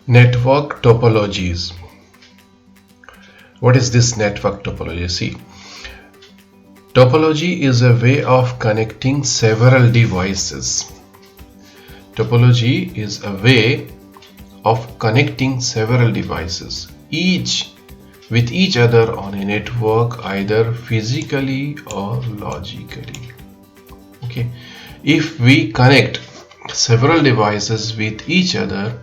Network topologies. What is this network topology? See, topology is a way of connecting several devices. Topology is a way of connecting several devices, each with each other on a network, either physically or logically. Okay, if we connect several devices with each other,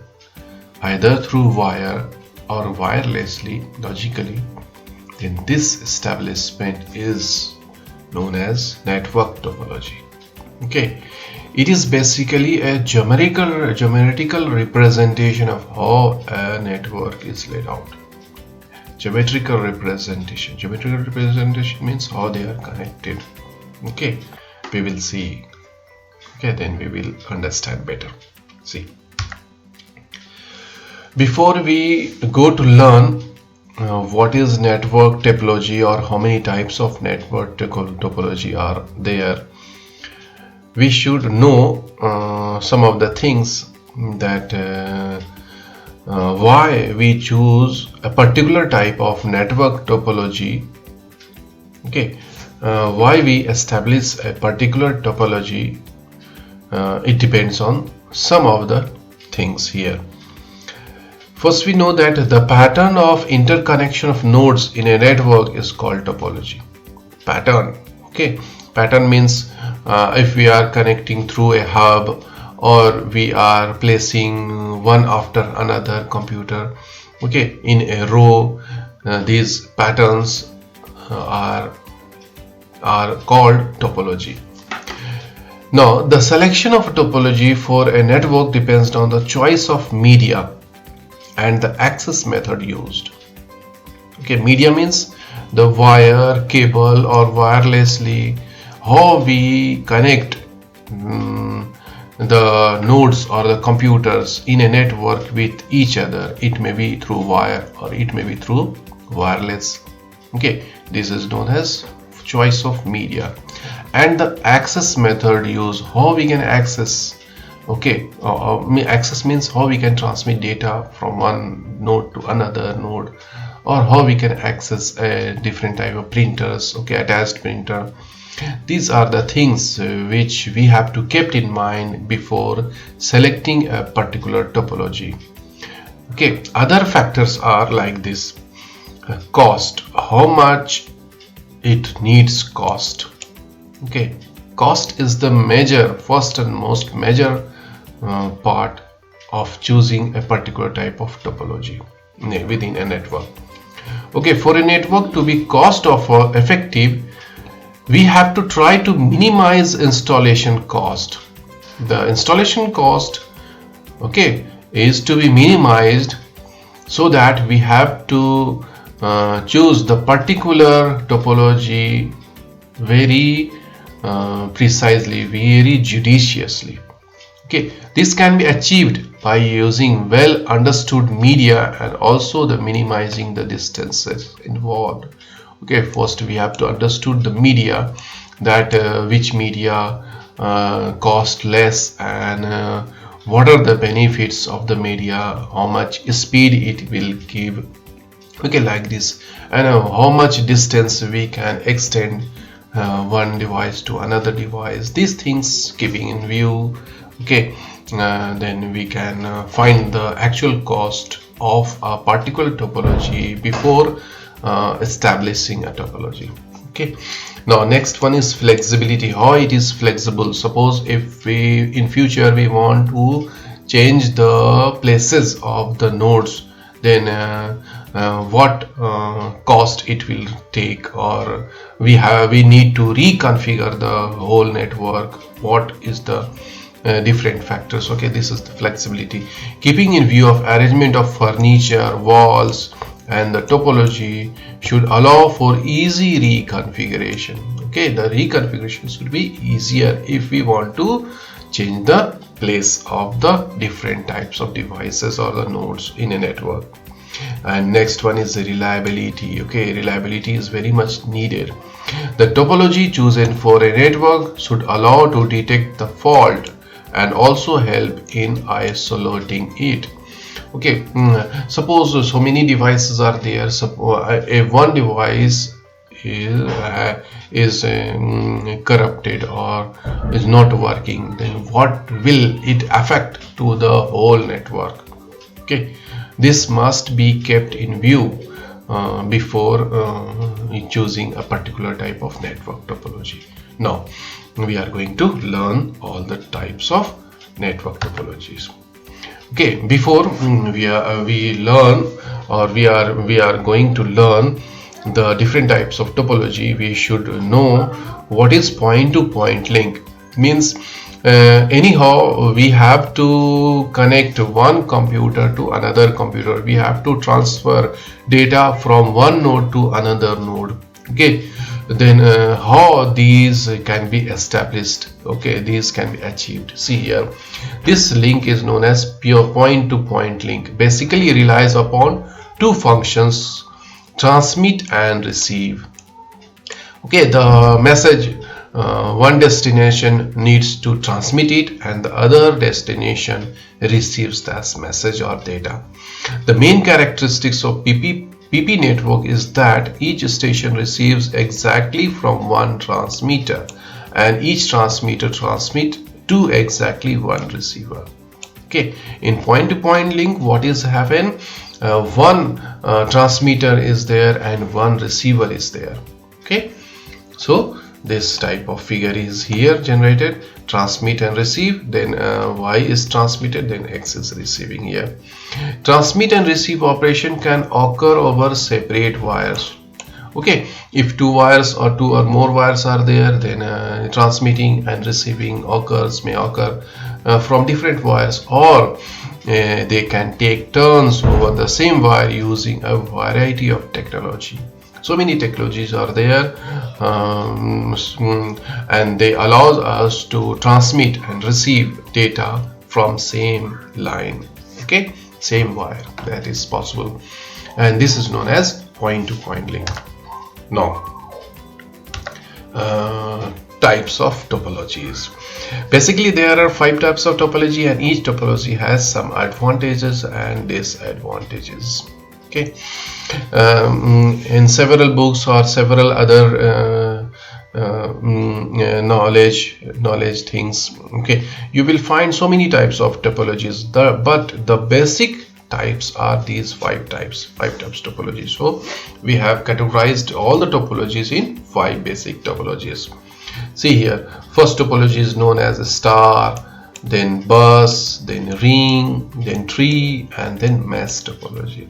either through wire or wirelessly, logically, then this establishment is known as network topology. Okay, it is basically a geometrical representation of how a network is laid out. Geometrical representation means how they are connected. Okay, we will see. Okay, then we will understand better. See, before we go to learn what is network topology or how many types of network topology are there, we should know some of the things that why we choose a particular type of network topology. Okay, why we establish a particular topology, it depends on some of the things here. First, we know that the pattern of interconnection of nodes in a network is called topology. Pattern. Okay, pattern means if we are connecting through a hub, or we are placing one after another computer, okay, in a row, these patterns are called topology. Now, the selection of topology for a network depends on the choice of media and the access method used. Okay, media means the wire, cable, or wirelessly, how we connect the nodes or the computers in a network with each other. It may be through wire or it may be through wireless. Okay, this is known as choice of media. And the access method used, how we can access. Okay, access means how we can transmit data from one node to another node, or how we can access a different type of printers, okay, attached printer. These are the things which we have to keep in mind before selecting a particular topology. Okay, other factors are like this: cost, how much it needs cost. Okay, cost is the first and most major part of choosing a particular type of topology within a network. Okay, for a network to be cost effective, we have to try to minimize installation cost. The installation cost, okay, is to be minimized, so that we have to choose the particular topology very precisely, very judiciously. Okay, this can be achieved by using well understood media and also the minimizing the distances involved. Okay, first we have to understood the media, that which media cost less, and what are the benefits of the media, how much speed it will give. Okay, like this, and how much distance we can extend one device to another device. These things keeping in view, okay, then we can find the actual cost of a particular topology before establishing a topology. Okay, now next one is flexibility, how it is flexible. Suppose if we in future we want to change the places of the nodes, then what cost it will take, or we need to reconfigure the whole network, what is the different factors. Okay, this is the flexibility. Keeping in view of arrangement of furniture, walls, and the topology should allow for easy reconfiguration. Okay, the reconfiguration should be easier if we want to change the place of the different types of devices or the nodes in a network. And next one is the reliability. Okay, reliability is very much needed. The topology chosen for a network should allow to detect the fault and also help in isolating it. Okay, suppose so many devices are there. One device is corrupted or is not working, then what will it affect to the whole network? Okay, this must be kept in view before choosing a particular type of network topology. Now we are going to learn all the types of network topologies. Okay, before we are going to learn the different types of topology, we should know what is point-to-point link. Means anyhow we have to connect one computer to another computer. We have to transfer data from one node to another node. Okay, then how these can be established? Okay, these can be achieved. See here, this link is known as pure point-to-point link. Basically relies upon two functions, transmit and receive. Okay, the message one destination needs to transmit it and the other destination receives that message or data. The main characteristics of PP network is that each station receives exactly from one transmitter and each transmitter transmits to exactly one receiver. Okay, in point-to-point link, what is happen? One transmitter is there and one receiver is there. Okay, so this type of figure is here generated, transmit and receive, then Y is transmitted, then X is receiving here. Transmit and receive operation can occur over separate wires. Okay, if two wires or two or more wires are there, then transmitting and receiving may occur from different wires, or they can take turns over the same wire using a variety of technology. So many technologies are there, and they allow us to transmit and receive data from same line. Okay, same wire, that is possible, and this is known as point-to-point link. Now, types of topologies. Basically, there are 5 types of topology, and each topology has some advantages and disadvantages. Okay, in several books or several other knowledge things, okay, you will find so many types of topologies, but the basic types are these 5 types topology. So we have categorized all the topologies in 5 basic topologies. See here, first topology is known as a star, then bus, then ring, then tree, and then mesh topology.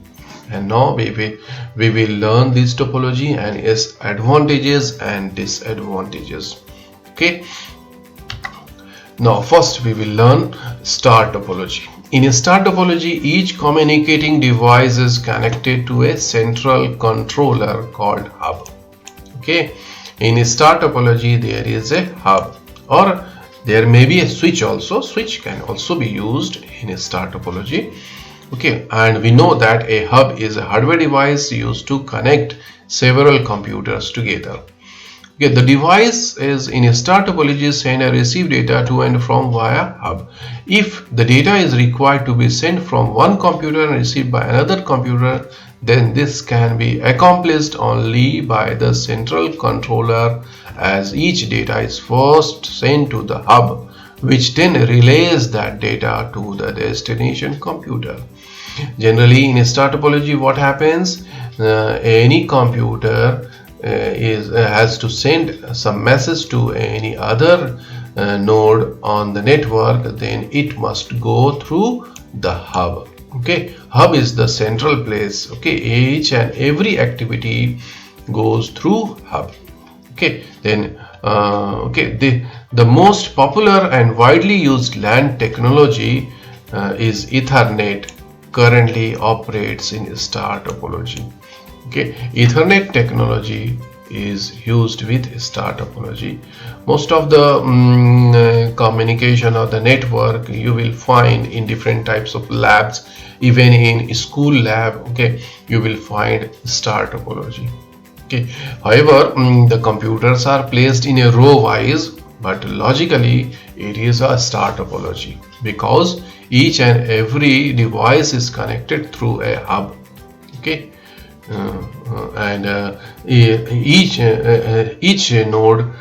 And now we will learn this topology and its advantages and disadvantages. Okay, now first we will learn star topology. In a star topology, each communicating device is connected to a central controller called hub. Okay, in a star topology there is a hub, or there may be a switch also. Switch can also be used in a star topology. Okay, and we know that a hub is a hardware device used to connect several computers together. Okay, the device is in a star topology send and receive data to and from via hub. If the data is required to be sent from one computer and received by another computer, then this can be accomplished only by the central controller, as each data is first sent to the hub, which then relays that data to the destination computer. Generally, in a star topology, what happens? Any computer has to send some message to any other node on the network, then it must go through the hub. Okay, hub is the central place. Okay, each and every activity goes through hub. Okay, then the most popular and widely used LAN technology is Ethernet. Currently operates in star topology. Okay, Ethernet technology is used with star topology. Most of the communication of the network you will find in different types of labs, even in school lab. Okay, you will find star topology. Okay, however, the computers are placed in a row wise, but logically it is a star topology, because each and every device is connected through a hub. Okay, each node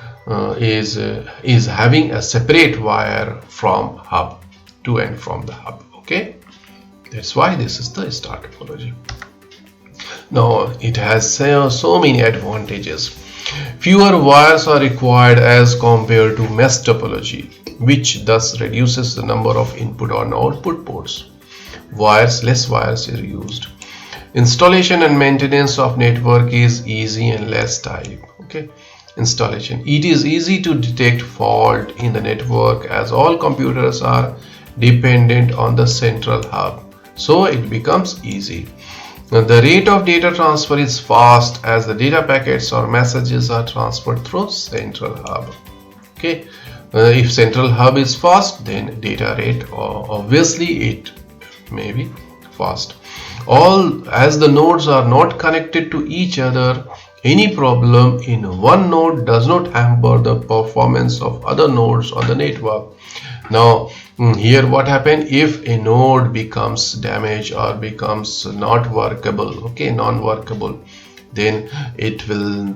is having a separate wire from hub, to and from the hub. Okay, that's why this is the star topology. Now it has so many advantages. Fewer wires are required as compared to mesh topology, which thus reduces the number of input and output ports. Less wires are used. Installation and maintenance of network is easy and less time. Okay, installation. It is easy to detect fault in the network as all computers are dependent on the central hub, so it becomes easy. Now, the rate of data transfer is fast as the data packets or messages are transferred through central hub. Okay, if central hub is fast, then data rate obviously it may be fast. As the nodes are not connected to each other, any problem in one node does not hamper the performance of other nodes on the network. Now here what happens if a node becomes damaged or becomes not workable, okay, non-workable, then it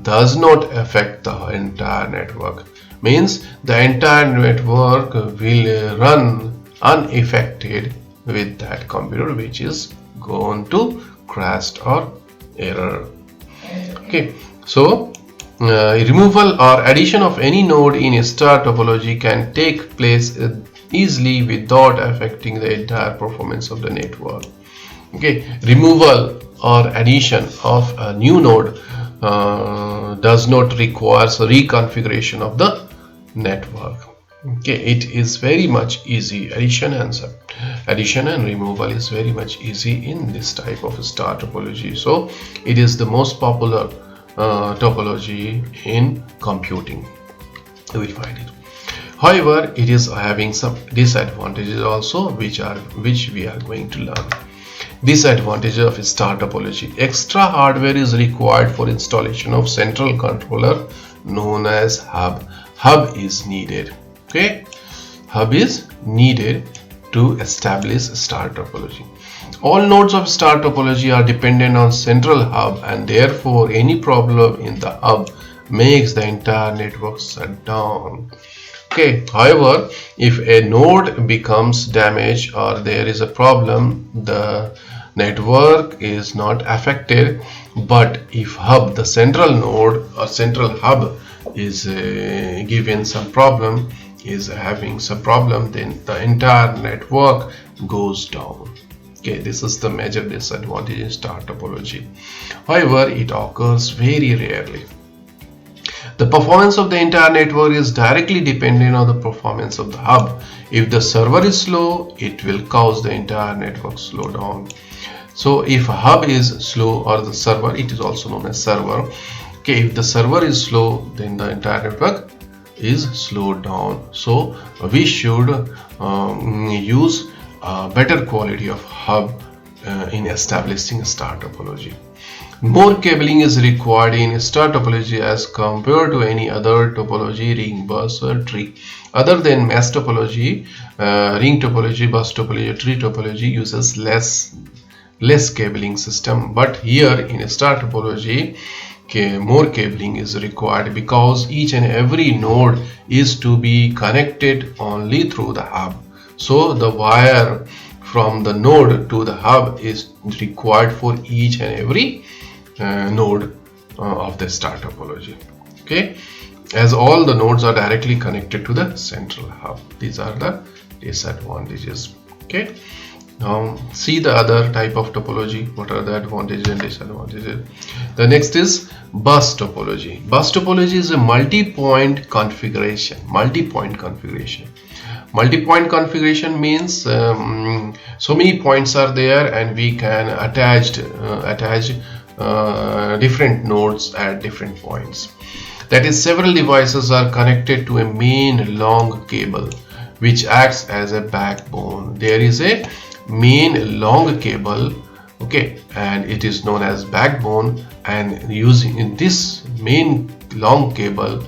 does not affect the entire network. Means the entire network will run unaffected with that computer which is going to crash or error. Okay, so removal or addition of any node in a star topology can take place easily without affecting the entire performance of the network. Okay, removal or addition of a new node does not require reconfiguration of the network. Okay, it is very much easy. Addition and removal is very much easy in this type of star topology. So it is the most popular topology in computing. You will find it. However, it is having some disadvantages also, which we are going to learn. Disadvantages of star topology: extra hardware is required for installation of central controller known as hub. Hub is needed. Okay, hub is needed to establish star topology. All nodes of star topology are dependent on central hub, and therefore any problem in the hub makes the entire network shut down. Okay, however, if a node becomes damaged or there is a problem, the network is not affected. But if the central node or central hub is given some problem, is having some problem, then the entire network goes down. Okay, this is the major disadvantage in star topology. However, it occurs very rarely. The performance of the entire network is directly dependent on the performance of the hub. If the server is slow, it will cause the entire network slow down. So if a hub is slow, or the server, it is also known as server. Okay, if the server is slow, then the entire network is slowed down. So we should use better quality of hub in establishing star topology. More cabling is required in star topology as compared to any other topology, ring, bus, or tree. Other than mesh topology, ring topology, bus topology, tree topology uses less cabling system. But here in star topology, more cabling is required because each and every node is to be connected only through the hub. So the wire from the node to the hub is required for each and every node of the star topology. Okay, as all the nodes are directly connected to the central hub. These are the disadvantages. Okay, now see the other type of topology. What are the advantages and disadvantages? The next is bus topology. Bus topology is a multi-point configuration. Multi-point configuration means so many points are there, and we can attach different nodes at different points. That is, several devices are connected to a main long cable which acts as a backbone. There is a main long cable, okay, and it is known as backbone, and using in this main long cable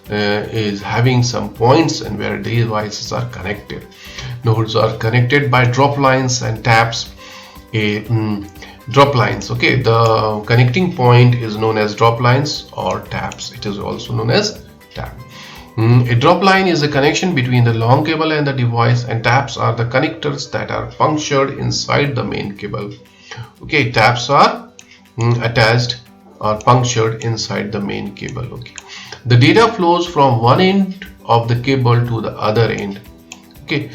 is having some points and where devices are connected. Nodes are connected by drop lines and taps. Drop lines, okay, the connecting point is known as drop lines or taps. It is also known as tap. A drop line is a connection between the long cable and the device, and taps are the connectors that are punctured inside the main cable. Okay, taps are attached or punctured inside the main cable. Okay, the data flows from one end of the cable to the other end. Okay,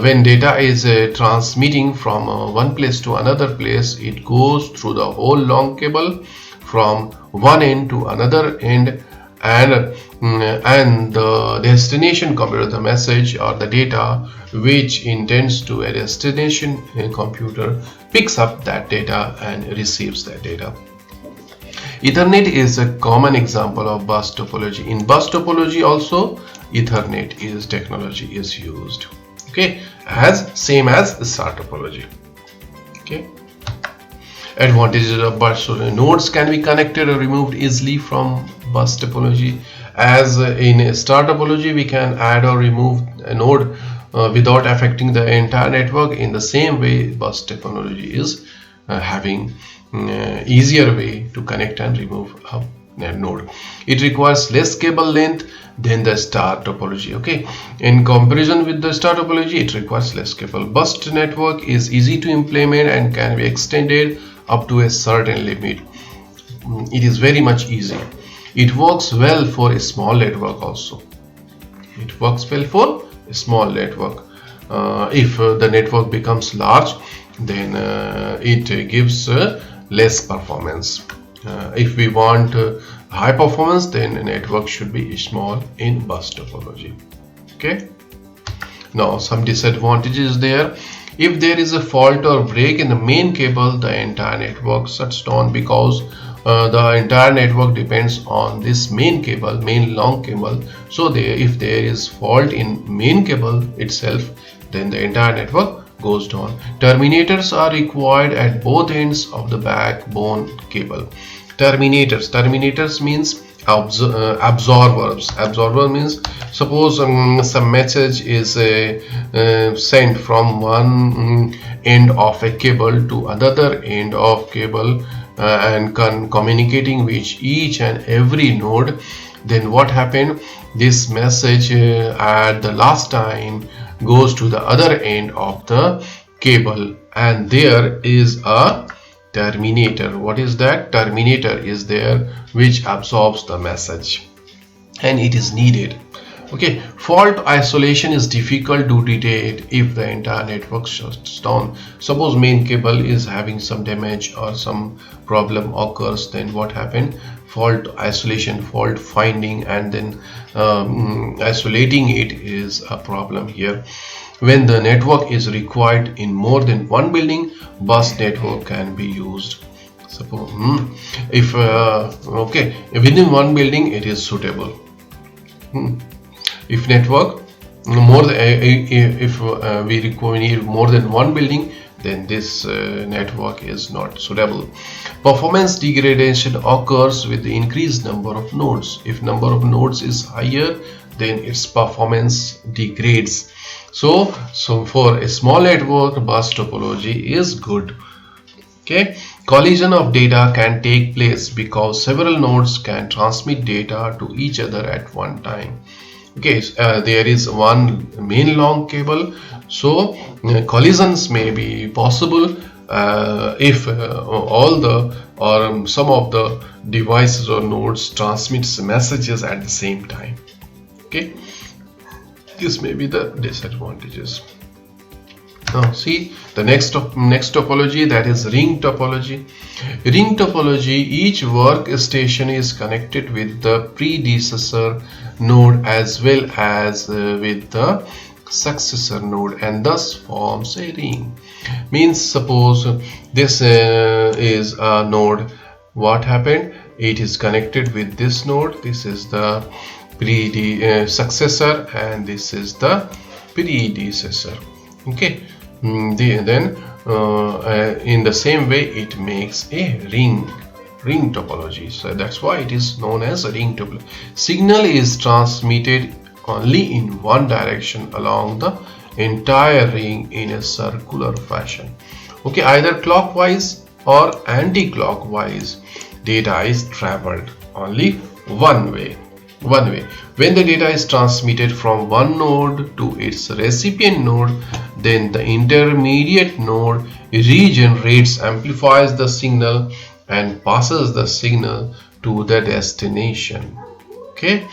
when data is transmitting from one place to another place, it goes through the whole long cable from one end to another end, and the destination computer, the message or the data which intends to a destination computer, picks up that data and receives that data. Ethernet is a common example of bus topology. In bus topology also Ethernet is technology is used. Okay, as same as Star Topology. Okay, advantages of bus. So nodes can be connected or removed easily from bus topology. As in Star Topology, we can add or remove a node without affecting the entire network. In the same way, bus topology is having easier way to connect and remove a node. It requires less cable length than the Star Topology. Okay, in comparison with the Star Topology, it requires less cable. Bus network is easy to implement and can be extended up to a certain limit. It is very much easy. It works well for a small network also. It works well for a small network. If the network becomes large, then it gives less performance. If we want high performance, then the network should be small in bus topology. Okay, now some disadvantages there. If there is a fault or break in the main cable, the entire network shuts down, because the entire network depends on this main cable, main long cable. So if there is fault in main cable itself, then the entire network goes down. Terminators are required at both ends of the backbone cable. Terminators means absorbers. Absorber means, suppose some message is sent from one end of a cable to another end of cable and communicating with each and every node. Then what happened? This message at the last time goes to the other end of the cable, and there is a terminator. What is that? Terminator is there which absorbs the message, and it is needed. Okay, fault isolation is difficult to detect if the entire network shuts down. Suppose main cable is having some damage or some problem occurs, then what happened? Fault isolation, fault finding, and then isolating it is a problem here. When the network is required in more than one building, bus network can be used. Suppose if okay, within one building it is suitable. If network more than if we need more than one building, then this network is not suitable. Performance degradation occurs with the increased number of nodes. If number of nodes is higher, then its performance degrades. So for a small network, bus topology is good. Okay, collision of data can take place because several nodes can transmit data to each other at one time. Okay, there is one main long cable, so collisions may be possible if all the or some of the devices or nodes transmits messages at the same time. Okay, this may be the disadvantages. Now see the next topology, that is ring topology. Ring topology, each workstation is connected with the predecessor node as well as with the successor node, and thus forms a ring. Means suppose this is a node. What happened? It is connected with this node. This is the successor and this is the predecessor. Okay, then in the same way it makes a ring. ring topology. So that's why it is known as a ring topology. Signal is transmitted only in one direction along the entire ring in a circular fashion. Okay, either clockwise or anti-clockwise data is traveled only one way. When the data is transmitted from one node to its recipient node, then the intermediate node regenerates, amplifies the signal and passes the signal to the destination. Okay,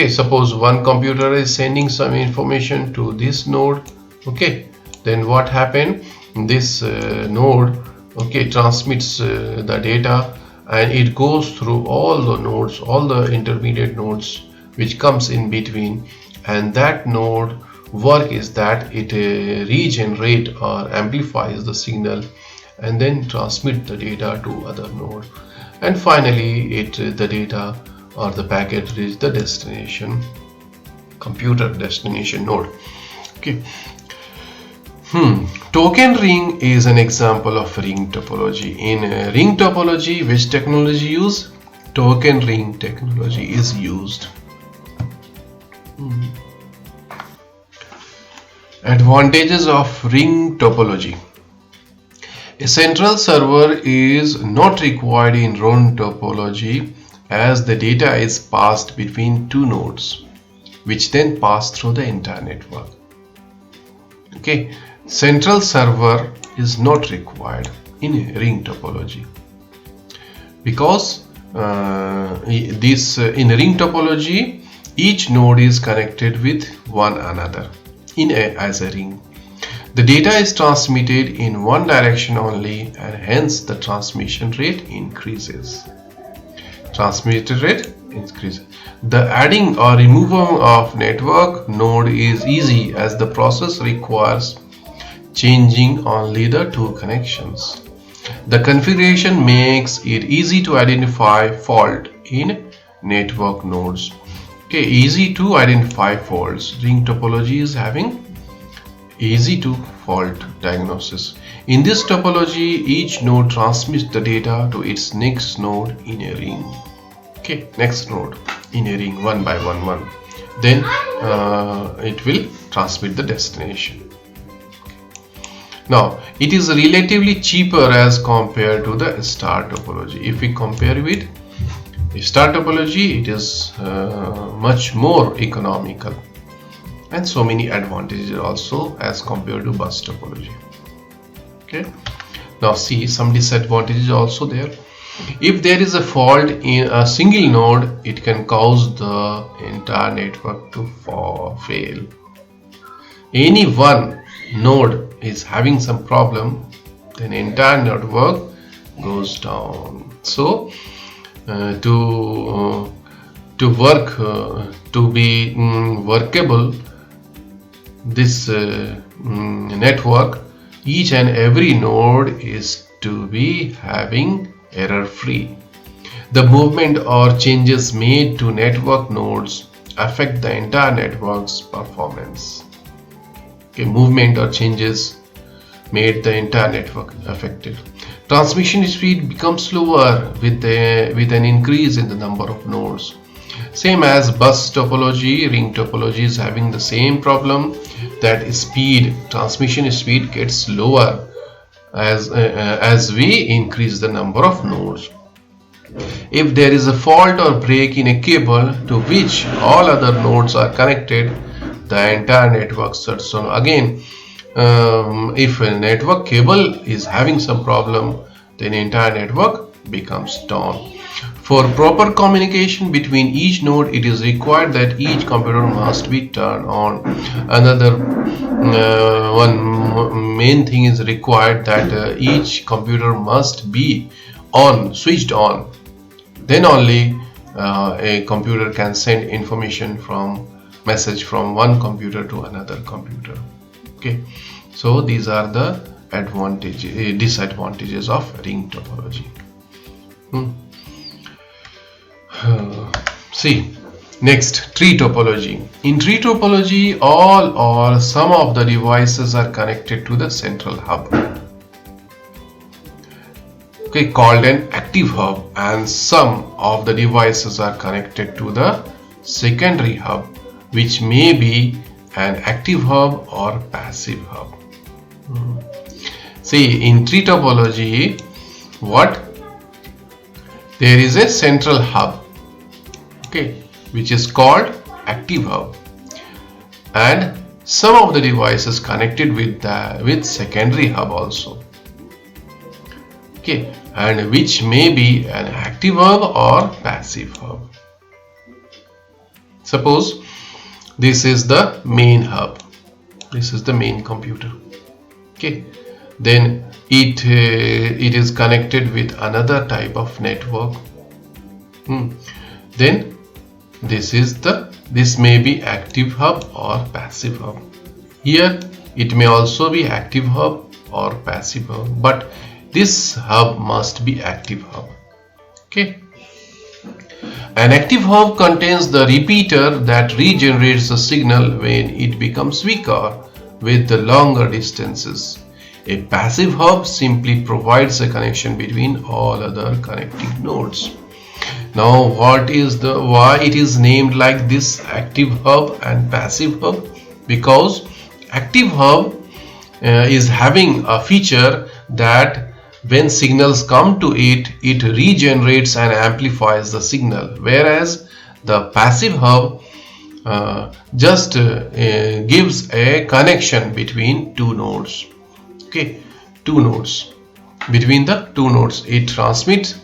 suppose one computer is sending some information to this node. Okay, then what happened? This node, okay, transmits the data, and it goes through all the nodes, all the intermediate nodes which comes in between, and that node work is that it regenerate or amplifies the signal and then transmit the data to other node, and finally the data or the packet reach the destination computer destination node. Okay. Token ring is an example of ring topology. In ring topology, which technology use? Token ring technology is used. Advantages of ring topology. A central server is not required in ring topology, as the data is passed between two nodes, which then pass through the entire network. Okay. Central server is not required in ring topology because in ring topology each node is connected with one another as a ring. The data is transmitted in one direction only, and hence the transmission rate increases. The adding or removal of network node is easy, as the process requires changing only the two connections. The configuration makes it easy to identify fault in network nodes. Okay, easy to identify faults. Ring topology is having easy to fault diagnosis. In this topology, each node transmits the data to its next node in a ring. Okay, next node in a ring, one by one. Then it will transmit the destination. Now, it is relatively cheaper as compared to the star topology. If we compare with star topology, it is much more economical, and so many advantages also as compared to bus topology. Okay. Now see some disadvantages also there. If there is a fault in a single node, it can cause the entire network to fail. Any one node is having some problem, then entire network goes down. So to be workable, this network, each and every node is to be having error free. The movement or changes made to network nodes affect the entire network's performance. Okay, movement or changes made the entire network affected. Transmission speed becomes slower with an increase in the number of nodes. Same as bus topology, ring topology is having the same problem, that transmission speed gets lower as we increase the number of nodes. If there is a fault or break in a cable to which all other nodes are connected, the entire network shuts down. Again, if a network cable is having some problem, then entire network becomes down. For proper communication between each node, it is required that each computer must be turned on. Another one main thing is required, that each computer must be switched on. Then only a computer can send message from one computer to another computer. Okay, so these are the disadvantages of ring topology. See, next, tree topology. In tree topology, all or some of the devices are connected to the central hub. okay, called an active hub, and some of the devices are connected to the secondary hub, which may be an active hub or passive hub. See, in tree topology, there is a central hub, okay, which is called active hub, and some of the devices connected with secondary hub also, okay, and which may be an active hub or passive hub. Suppose this is the main hub, this is the main computer, okay, then it is connected with another type of network. Then this may be active hub or passive hub. Here it may also be active hub or passive hub, but this hub must be active hub, okay. An active hub contains the repeater that regenerates the signal when it becomes weaker with the longer distances. A passive hub simply provides a connection between all other connecting nodes. Now, why it is named like this, active hub and passive hub? Because active hub is having a feature that when signals come to it, it regenerates and amplifies the signal, whereas the passive hub just gives a connection between two nodes. Okay, two nodes. Between the two nodes, it transmits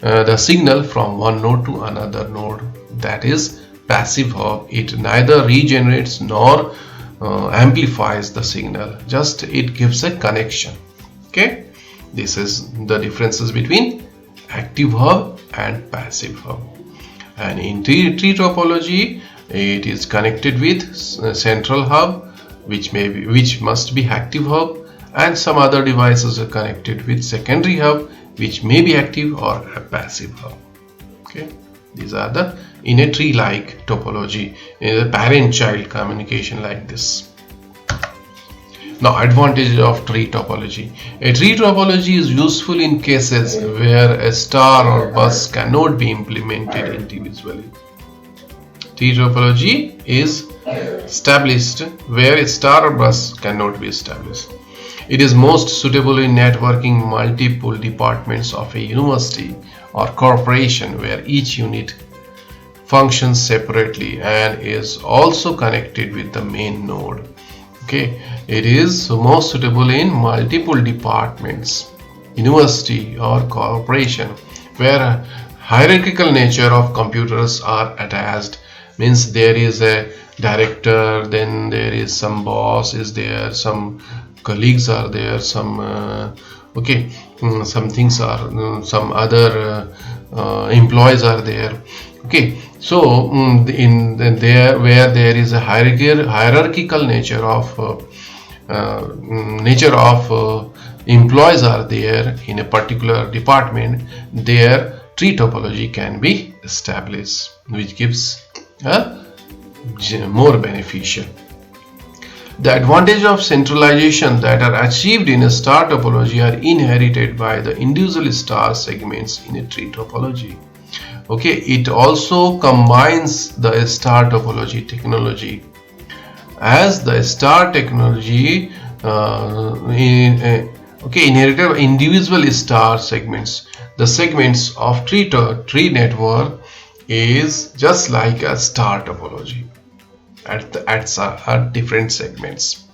the signal from one node to another node. That is passive hub. It neither regenerates nor amplifies the signal, just it gives a connection. Okay, this is the differences between active hub and passive hub. And in tree topology, it is connected with central hub, which must be active hub, and some other devices are connected with secondary hub, which may be active or a passive hub. Okay, these are the in a tree-like topology, in a parent-child communication like this. Now, advantage of tree topology. A tree topology is useful in cases where a star or bus cannot be implemented individually. Tree topology is established where a star or bus cannot be established. It is most suitable in networking multiple departments of a university or corporation where each unit functions separately and is also connected with the main node. Okay, it is most suitable in multiple departments, university or corporation, where a hierarchical nature of computers are attached. Means there is a director, then there is some boss is there, some colleagues are there, some some things are, some other employees are there. Okay, so in there where there is a hierarchical nature of employees are there in a particular department, there tree topology can be established, which gives more beneficial. The advantage of centralization that are achieved in a star topology are inherited by the individual star segments in a tree topology. Okay, it also combines the star topology technology, as the star technology inherited by individual star segments. The segments of tree network is just like a star topology at different segments,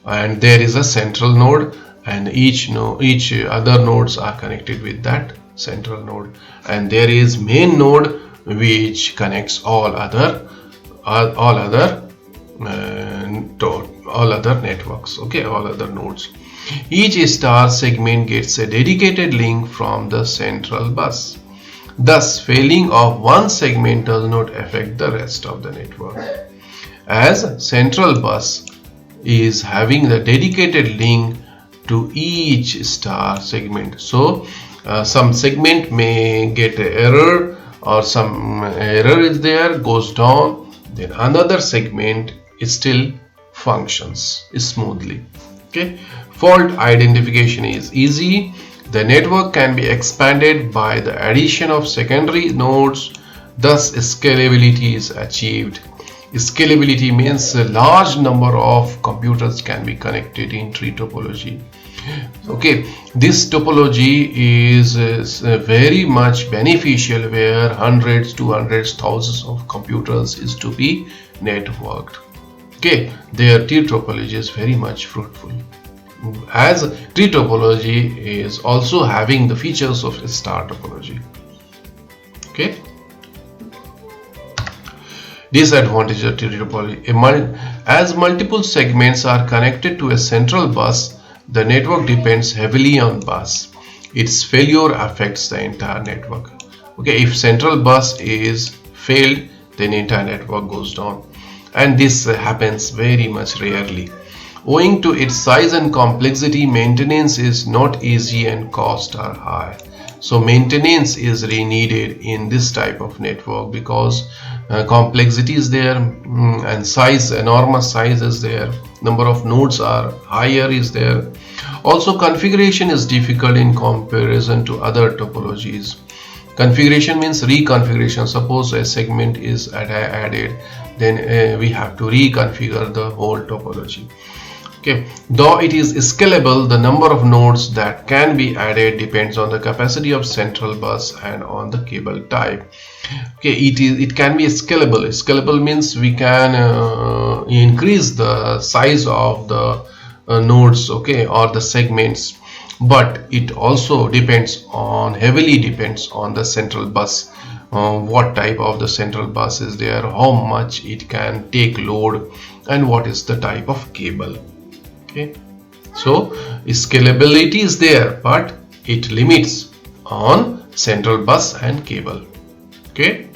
and there is a central node, and each other nodes are connected with that central node, and there is main node which connects all other networks. Okay, all other nodes. Each star segment gets a dedicated link from the central bus. Thus, failing of one segment does not affect the rest of the network, as central bus is having the dedicated link to each star segment. So some segment may get an error, or some error is there, goes down, then another segment is still functions smoothly. Okay, fault identification is easy. The network can be expanded by the addition of secondary nodes, thus scalability is achieved. Scalability means a large number of computers can be connected in tree topology. Okay, this topology is very much beneficial where hundreds, 200s, thousands of computers is to be networked. Okay, their tree topology is very much fruitful, as tree topology is also having the features of star topology. Okay, disadvantage of tree topology: as multiple segments are connected to a central bus, the network depends heavily on bus. Its failure affects the entire network. Okay, if central bus is failed, then entire network goes down, and this happens very much rarely. Owing to its size and complexity, maintenance is not easy and costs are high. So maintenance is really needed in this type of network because complexity is there, and size, enormous size is there, number of nodes are higher is there. Also, configuration is difficult in comparison to other topologies. Configuration means reconfiguration. Suppose a segment is added, then we have to reconfigure the whole topology. Okay, though it is scalable, the number of nodes that can be added depends on the capacity of central bus and on the cable type. Okay, it can be scalable. Scalable means we can increase the size of the nodes, okay, or the segments, but it also heavily depends on the central bus. What type of the central bus is there, how much it can take load, and what is the type of cable. Okay, so scalability is there, but it limits on central bus and cable. Okay,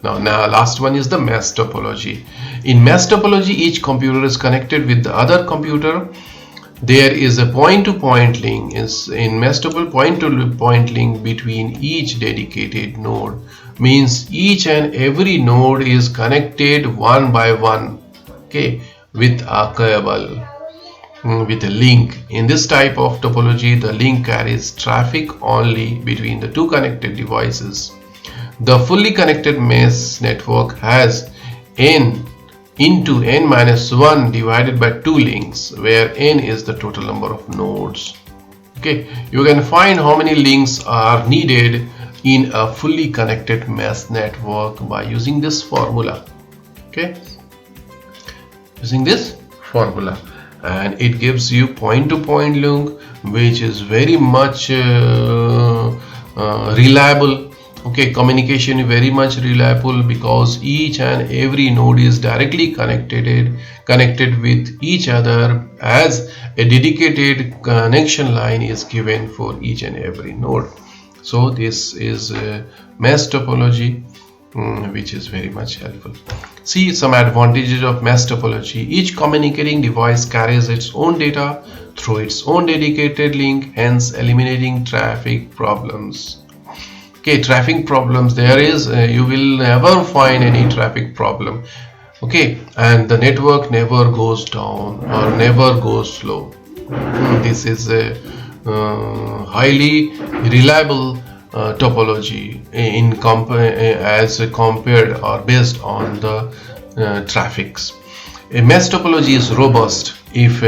now last one is the mesh topology. In mesh topology, each computer is connected with the other computer. There is a point-to-point link. In mesh topology, point-to-point link between each dedicated node means each and every node is connected one by one. Okay, with a cable, with a link. In this type of topology, the link carries traffic only between the two connected devices. The fully connected mesh network has n into n-1 divided by 2 links, where n is the total number of nodes. Okay, you can find how many links are needed in a fully connected mesh network by using this formula. Okay, using this formula, and it gives you point-to-point link, which is very much reliable. Okay, communication is very much reliable because each and every node is directly connected with each other, as a dedicated connection line is given for each and every node. So this is mesh topology, which is very much helpful. See some advantages of mesh topology. Each communicating device carries its own data through its own dedicated link, hence eliminating traffic problems. Okay, traffic problems, there is you will never find any traffic problem. Okay, and the network never goes down or never goes slow. This is a highly reliable topology as compared or based on the traffics. A mesh topology is robust. If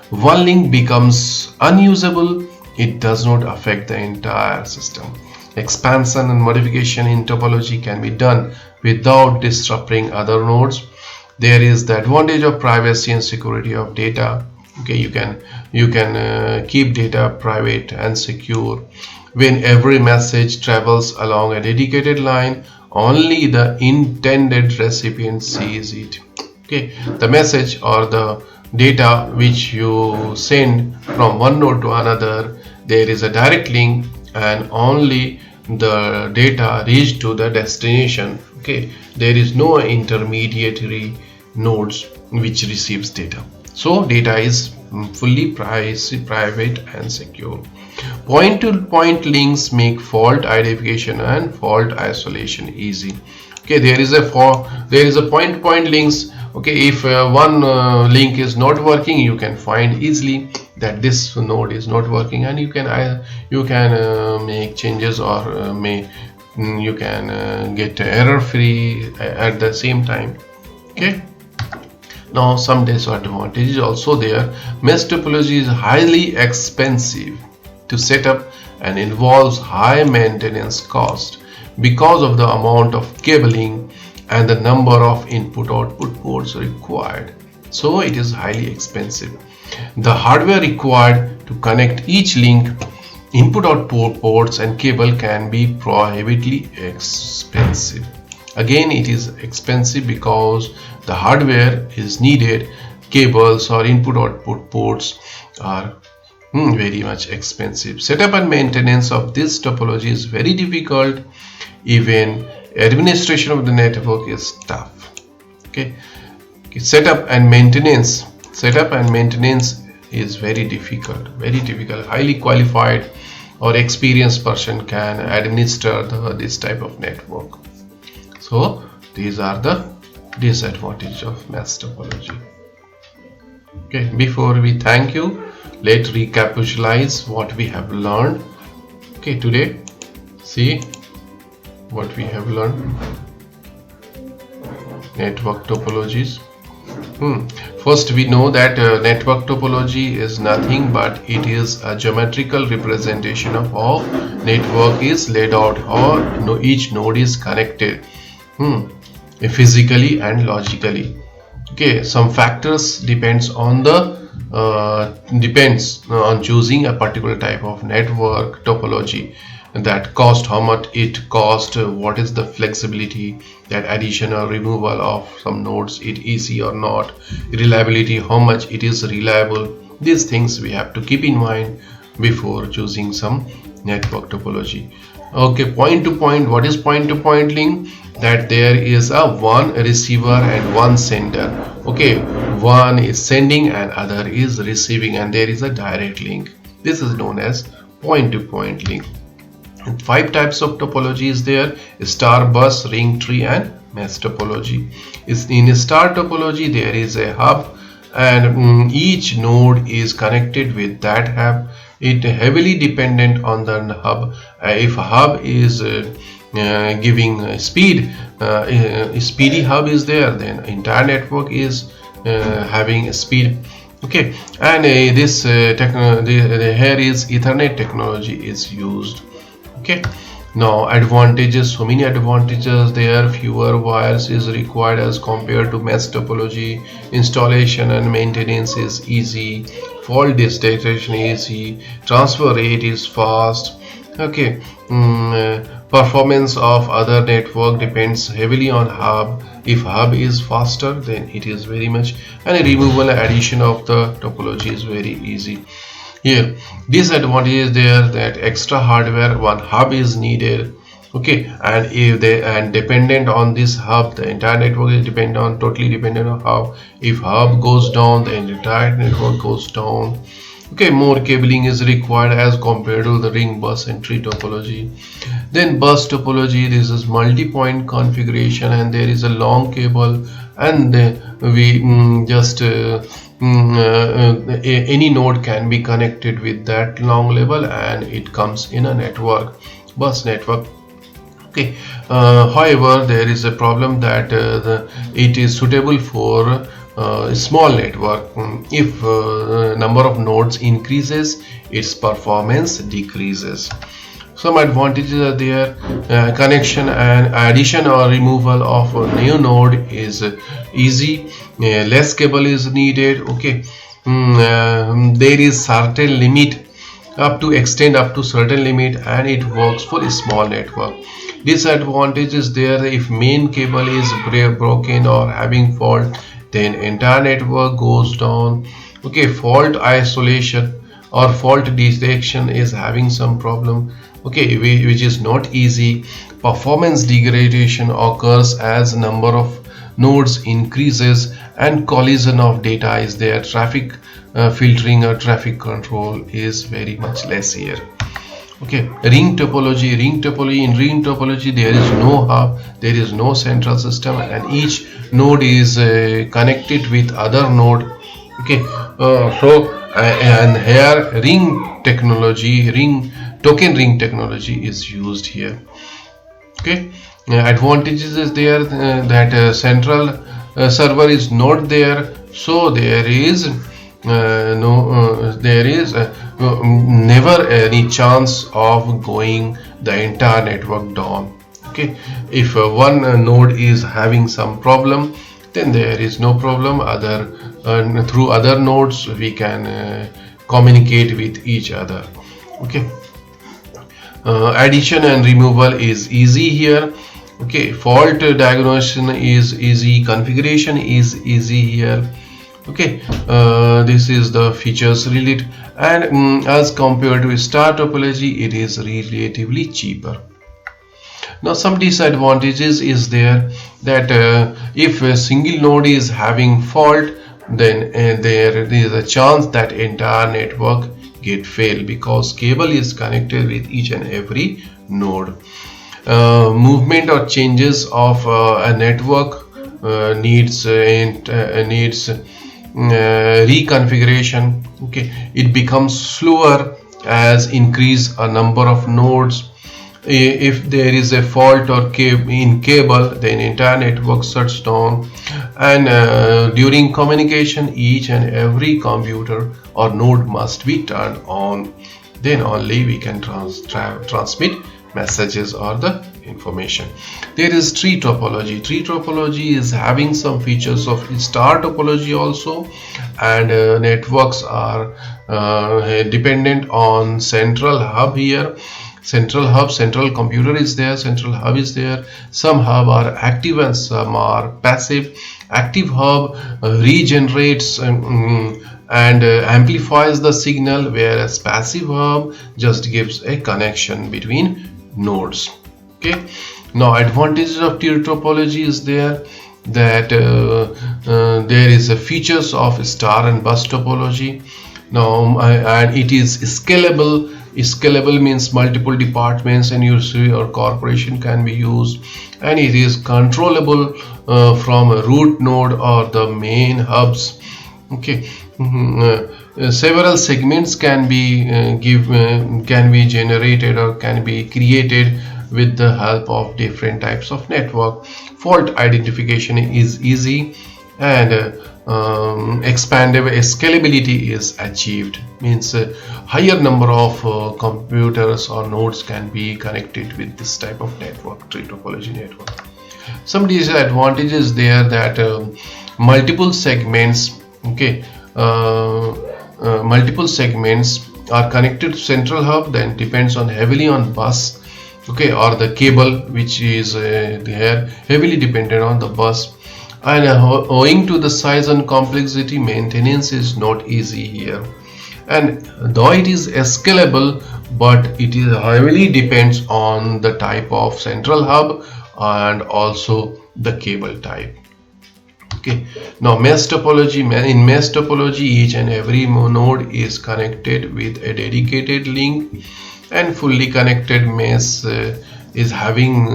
one link becomes unusable, it does not affect the entire system. Expansion and modification in topology can be done without disrupting other nodes. There is the advantage of privacy and security of data. Okay, you can keep data private and secure. When every message travels along a dedicated line, only the intended recipient sees it. Okay, the message or the data which you send from one node to another, there is a direct link, and only the data reach to the destination. Okay, there is no intermediary nodes which receives data. So data is fully private and secure. Point-to-point links make fault identification and fault isolation easy. Okay, there is a point-to-point links. Okay, if one link is not working, you can find easily that this node is not working, and you can make changes, or you can get error free at the same time. Okay, now some disadvantages also there. Mesh topology is highly expensive to set up and involves high maintenance cost because of the amount of cabling and the number of input-output ports required. So it is highly expensive. The hardware required to connect each link, input-output ports and cable can be prohibitively expensive. Again, it is expensive because the hardware is needed. Cables or input-output ports are very much expensive. Setup and maintenance of this topology is very difficult. Even administration of the network is tough. Okay, setup and maintenance is very difficult. Highly qualified or experienced person can administer this type of network. So these are the disadvantages of mesh topology. Okay, before we thank you, let's recapitalize what we have learned. Okay, today, see what we have learned. Network topologies. First, we know that network topology is nothing but it is a geometrical representation of how network is laid out, how each node is connected physically and logically. Okay, some factors depends on choosing a particular type of network topology. That cost, how much it cost, what is the flexibility, that addition or removal of some nodes, it easy or not, reliability, how much it is reliable. These things we have to keep in mind before choosing some network topology. Okay, point to point. What is point to point link? That there is a one receiver and one sender. Okay, one is sending and other is receiving, and there is a direct link. This is known as point to point link. And 5 types of topology is there: star, bus, ring, tree, and mesh topology. In star topology, there is a hub, and each node is connected with that hub. It heavily dependent on the hub. If a hub is giving speed, speedy hub is there, then entire network is having a speed. Okay, and this here is Ethernet technology is used. Okay, now advantages, so many advantages there. Fewer wires is required as compared to mesh topology. Installation and maintenance is easy. Fault detection is easy. Transfer rate is fast. Okay, performance of other network depends heavily on hub. If hub is faster, then it is very much, and removal and addition of the topology is very easy. Here, disadvantage is there that extra hardware, one hub is needed. Okay, and if they dependent on this hub, the entire network is totally dependent on hub. If hub goes down, the entire network goes down. Okay, more cabling is required as compared to the ring, bus, and tree topology. Then bus topology, this is multi-point configuration, and there is a long cable, and we any node can be connected with that long level, and it comes in a network, bus network. Okay, however, there is a problem that it is suitable for small network. If number of nodes increases, its performance decreases. Some advantages are there. Connection and addition or removal of a new node is easy. Less cable is needed. Okay, there is certain limit extend up to certain limit, and it works for a small network. Disadvantage is there: if main cable is broken or having fault, then entire network goes down. Okay, fault isolation or fault detection is having some problem. Okay, which is not easy. Performance degradation occurs as number of nodes increases, and collision of data is there. Traffic filtering or traffic control is very much less here. Okay, ring topology. In ring topology, there is no hub, there is no central system, and each node is connected with other node. Okay, and here token ring technology is used here. Okay, advantages is there, that central server is not there, so there is never any chance of going the entire network down. Okay, if one node is having some problem, then there is no problem. Through other nodes we can communicate with each other. Okay, addition and removal is easy here. Okay, fault diagnosis is easy, configuration is easy here. Okay, this is the features related, and as compared to Star Topology, it is relatively cheaper. Now some disadvantages is there, that if a single node is having fault, then there is a chance that entire network get fail, because cable is connected with each and every node. Movement or changes of a network needs reconfiguration. Okay, it becomes slower as increase a number of nodes. If there is a fault or in cable, then entire network shuts down, and during communication each and every computer or node must be turned on, then only we can transmit messages or the information. There is tree topology. Tree topology is having some features of star topology also, and networks are dependent on central hub here. Central computer is there, central hub is there. Some hub are active and some are passive. Active hub regenerates and amplifies the signal, whereas passive hub just gives a connection between nodes. Okay, now advantages of tree topology is there, that there is a features of star and bus topology. Now and it is scalable. Scalable means multiple departments and industry or corporation can be used, and it is controllable from a root node or the main hubs. Okay, several segments can be generated or can be created with the help of different types of network. Fault identification is easy, and expandable scalability is achieved, means higher number of computers or nodes can be connected with this type of network, tree topology network. Some disadvantages there, that multiple segments, okay, multiple segments are connected to central hub, then depends on heavily on bus, okay, or the cable, which is there heavily dependent on the bus. And owing to the size and complexity, maintenance is not easy here, and though it is scalable, but it is heavily depends on the type of central hub and also the cable type. Okay, now mesh topology. In mesh topology, each and every node is connected with a dedicated link, and fully connected mesh is having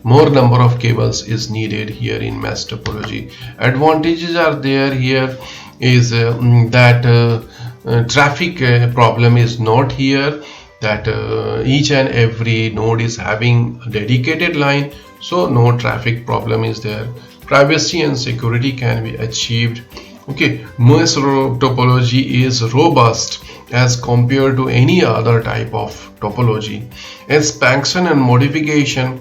more number of cables is needed here in mesh topology. Advantages are there here is that traffic problem is not here, that each and every node is having a dedicated line, so no traffic problem is there. Privacy and security can be achieved. Okay, mesh topology is robust as compared to any other type of topology. Expansion and modification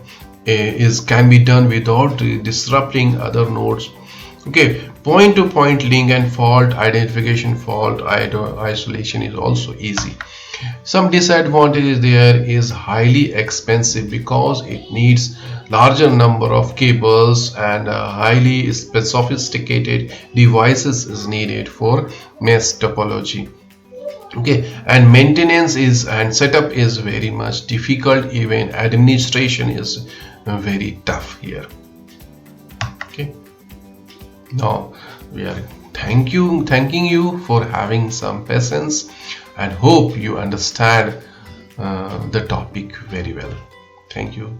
can be done without disrupting other nodes. Okay, point-to-point link and fault identification, fault isolation is also easy. Some disadvantages there is highly expensive, because it needs larger number of cables and highly sophisticated devices is needed for mesh topology. Okay, and maintenance and setup is very much difficult, even administration is very tough here. Okay, now we are thanking you for having some patience, and hope you understand the topic very well. Thank you.